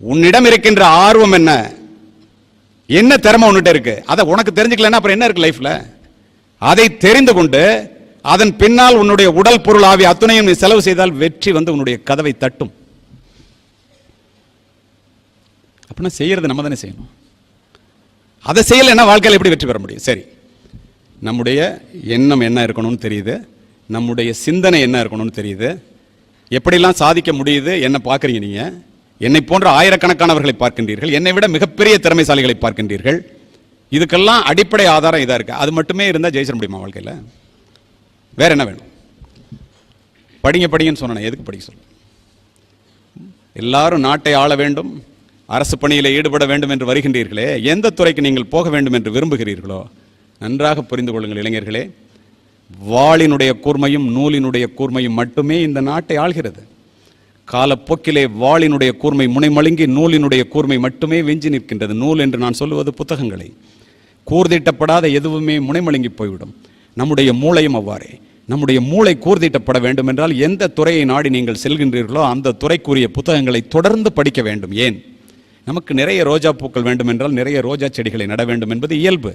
உன்னிடம் இருக்கின்ற ஆர்வம் என்ன, என்ன திறமை உன்னிட்ட இருக்கு, அதை உனக்கு தெரிஞ்சுக்கலன்னா அப்புறம் என்ன இருக்கு லைஃப்ல? அதை தெரிந்து கொண்டு அதன் பின்னால் உன்னுடைய உடல் பொருள் ஆவி அத்துணையும் நீ செலவு செய்தால் வெற்றி வந்து உன்னுடைய கதவை தட்டும். அப்படின்னா செய்யறது நம்ம தானே செய்யணும். அதை செய்யலைன்னா வாழ்க்கையில் எப்படி வெற்றி பெற முடியும்? சரி, நம்முடைய எண்ணம் என்ன இருக்கணும்னு தெரியுது, நம்முடைய சிந்தனை என்ன இருக்கணும்னு தெரியுது, எப்படிலாம் சாதிக்க முடியுது என்ன பார்க்குறீங்க நீங்கள்? என்னை போன்ற ஆயிரக்கணக்கானவர்களை பார்க்கின்றீர்கள், என்னை விட மிகப்பெரிய திறமைசாலிகளை பார்க்கின்றீர்கள். இதுக்கெல்லாம் அடிப்படை ஆதாரம் இதாக இருக்குது. அது மட்டுமே இருந்தால் ஜெயிச்சிட முடியுமா வாழ்க்கையில்? வேற என்ன வேணும்? படிங்கன்னு சொன்னேன். எதுக்கு படிக்க சொல்ல? எல்லாரும் நாட்டை ஆள வேண்டும், அரசு பணியில் ஈடுபட வேண்டும் என்று வருகின்றீர்களே, எந்த துறைக்கு நீங்கள் போக வேண்டும் என்று விரும்புகிறீர்களோ நன்றாக புரிந்து கொள்ளுங்கள் இளைஞர்களே. வாளினுடைய கூர்மையும் நூலினுடைய கூர்மையும் மட்டுமே இந்த நாட்டை ஆள்கிறது. காலப்போக்கிலே வாளினுடைய கூர்மை முனைமழுங்கி நூலினுடைய கூர்மை மட்டுமே வெஞ்சி நிற்கின்றது. நூல் என்று நான் சொல்லுவது புத்தகங்களை. கூர்தீட்டப்படாத எதுவுமே முனைமழுங்கி போய்விடும். நம்முடைய மூளையும் அவ்வாறே. நம்முடைய மூளை கூர்தீட்டப்பட வேண்டும் என்றால் எந்த துறையை நாடி நீங்கள் செல்கின்றீர்களோ அந்த துறைக்குரிய புத்தகங்களை தொடர்ந்து படிக்க வேண்டும். ஏன்? நமக்கு நிறைய ரோஜா பூக்கள் வேண்டும் என்றால் நிறைய ரோஜா செடிகளை நட வேண்டும் என்பது இயல்பு.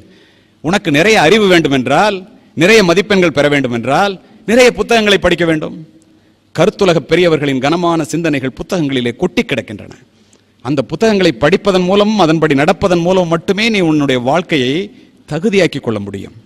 உனக்கு நிறைய அறிவு வேண்டும் என்றால், நிறைய மதிப்பெண்கள் பெற வேண்டும் என்றால் நிறைய புத்தகங்களை படிக்க வேண்டும். கருத்துலக பெரியவர்களின் கனமான சிந்தனைகள் புத்தகங்களிலே கொட்டி கிடக்கின்றன. அந்த புத்தகங்களை படிப்பதன் மூலம் அதன்படி நடப்பதன் மூலம் மட்டுமே நீ உன்னுடைய வாழ்க்கையை தகுதியாக்கி கொள்ள முடியும்.